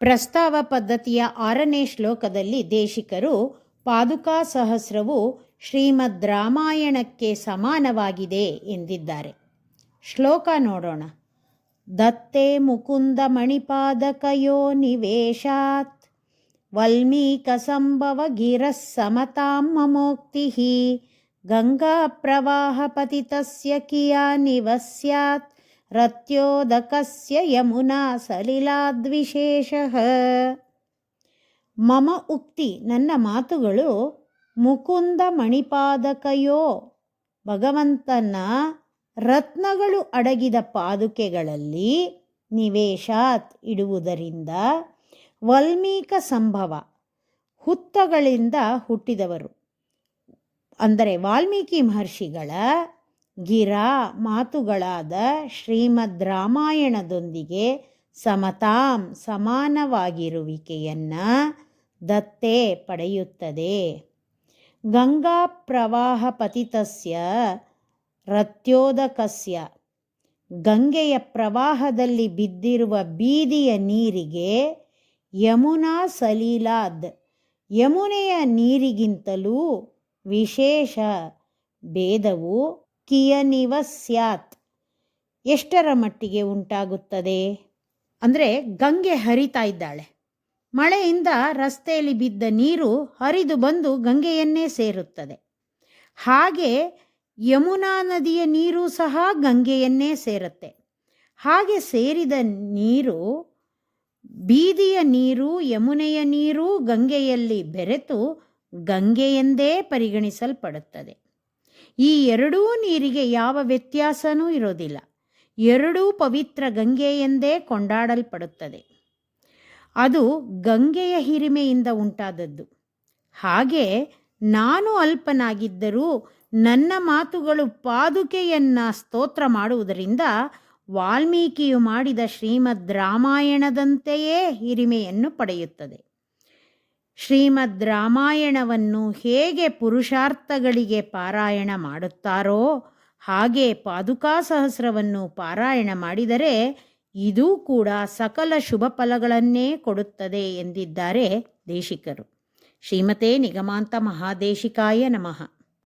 ಪ್ರಸ್ತಾವ ಪದ್ಧತಿಯ 6ನೇ ಶ್ಲೋಕದಲ್ಲಿ ದೇಶಿಕರು ಪಾದುಕಾ ಸಹಸ್ರವು ಶ್ರೀಮದ್ ರಾಮಾಯಣಕ್ಕೆ ಸಮಾನವಾಗಿದೆ ಎಂದಿದ್ದಾರೆ. ಶ್ಲೋಕ ನೋಡೋಣ. ದತ್ತೇ ಮುಕುಂದ ಮಣಿಪಾದಕಯೋ ನಿವೇಶಾತ್ ವಲ್ಮೀಕ ಸಂಭವ ಗಿರಃ ಸಮತಾಂ ಮಮೋಕ್ತಿಃ ಗಂಗಾ ಪ್ರವಾಹ ಪತಿತಸ್ಯ ಕಿಯಾನಿವ ಸ್ಯಾತ್ ರತ್ಯೋದಕಸ್ಯ ಯಮುನಾ ಸಲಿಲಾದ್ವಿಶೇಷಃ. ಮಮ ಉಕ್ತಿ, ನನ್ನ ಮಾತುಗಳು, ಮುಕುಂದ ಮಣಿಪಾದಕಯೋ, ಭಗವಂತನ ರತ್ನಗಳು ಅಡಗಿದ ಪಾದುಕೆಗಳಲ್ಲಿ, ನಿವೇಶಾತ್ ಇಡುವುದರಿಂದ, ವಲ್ಮೀಕ ಸಂಭವ ಹುತ್ತಗಳಿಂದ ಹುಟ್ಟಿದವರು ಅಂದರೆ ವಾಲ್ಮೀಕಿ ಮಹರ್ಷಿಗಳ ಗಿರಾ ಮಾತುಗಳಾದ ಶ್ರೀಮದ್ ರಾಮಾಯಣದೊಂದಿಗೆ ಸಮತಾಂ ಸಮಾನವಾಗಿರುವಿಕೆಯನ್ನು ದತ್ತೆ ಪಡೆಯುತ್ತದೆ. ಗಂಗಾ ಪ್ರವಾಹ ಪತಿತಸ್ಯ ರತ್ಯೋದಕಸ್ಯ, ಗಂಗೆಯ ಪ್ರವಾಹದಲ್ಲಿ ಬಿದ್ದಿರುವ ಬೀದಿಯ ನೀರಿಗೆ, ಯಮುನಾ ಸಲೀಲಾದ್, ಯಮುನೆಯ ನೀರಿಗಿಂತಲೂ ವಿಶೇಷ ಭೇದವು ಕಿಯನಿವ ಸ್ಯಾತ್, ಎಷ್ಟರ ಮಟ್ಟಿಗೆ ಉಂಟಾಗುತ್ತದೆ ಅಂದರೆ ಗಂಗೆ ಹರಿತಾ ಇದ್ದಾಳೆ, ಮಳೆಯಿಂದ ರಸ್ತೆಯಲ್ಲಿ ಬಿದ್ದ ನೀರು ಹರಿದು ಬಂದು ಗಂಗೆಯನ್ನೇ ಸೇರುತ್ತದೆ. ಹಾಗೆ ಯಮುನಾ ನದಿಯ ನೀರು ಸಹ ಗಂಗೆಯನ್ನೇ ಸೇರುತ್ತೆ. ಹಾಗೆ ಸೇರಿದ ನೀರು, ಬೀದಿಯ ನೀರು, ಯಮುನೆಯ ನೀರು ಗಂಗೆಯಲ್ಲಿ ಬೆರೆತು ಗಂಗೆಯೆಂದೇ ಪರಿಗಣಿಸಲ್ಪಡುತ್ತದೆ. ಈ ಎರಡೂ ನೀರಿಗೆ ಯಾವ ವ್ಯತ್ಯಾಸವೂ ಇರೋದಿಲ್ಲ. ಎರಡೂ ಪವಿತ್ರ ಗಂಗೆ ಎಂದೇ ಕೊಂಡಾಡಲ್ಪಡುತ್ತದೆ. ಅದು ಗಂಗೆಯ ಹಿರಿಮೆಯಿಂದ ಉಂಟಾದದ್ದು. ಹಾಗೆ ನಾನು ಅಲ್ಪನಾಗಿದ್ದರೂ ನನ್ನ ಮಾತುಗಳು ಪಾದುಕೆಯನ್ನು ಸ್ತೋತ್ರ ಮಾಡುವುದರಿಂದ ವಾಲ್ಮೀಕಿಯು ಮಾಡಿದ ಶ್ರೀಮದ್ ರಾಮಾಯಣದಂತೆಯೇ ಹಿರಿಮೆಯನ್ನು ಪಡೆಯುತ್ತದೆ. ಶ್ರೀಮದ್ ರಾಮಾಯಣವನ್ನು ಹೇಗೆ ಪುರುಷಾರ್ಥಗಳಿಗೆ ಪಾರಾಯಣ ಮಾಡುತ್ತಾರೋ ಹಾಗೆ ಪಾದುಕಾ ಸಹಸ್ರವನ್ನು ಪಾರಾಯಣ ಮಾಡಿದರೆ ಇದೂ ಕೂಡ ಸಕಲ ಶುಭ ಫಲಗಳನ್ನೇ ಕೊಡುತ್ತದೆ ಎಂದಿದ್ದಾರೆ ದೇಶಿಕರು. ಶ್ರೀಮತೆ ನಿಗಮಾಂತ ಮಹಾದೇಶಿಕಾಯ ನಮಃ.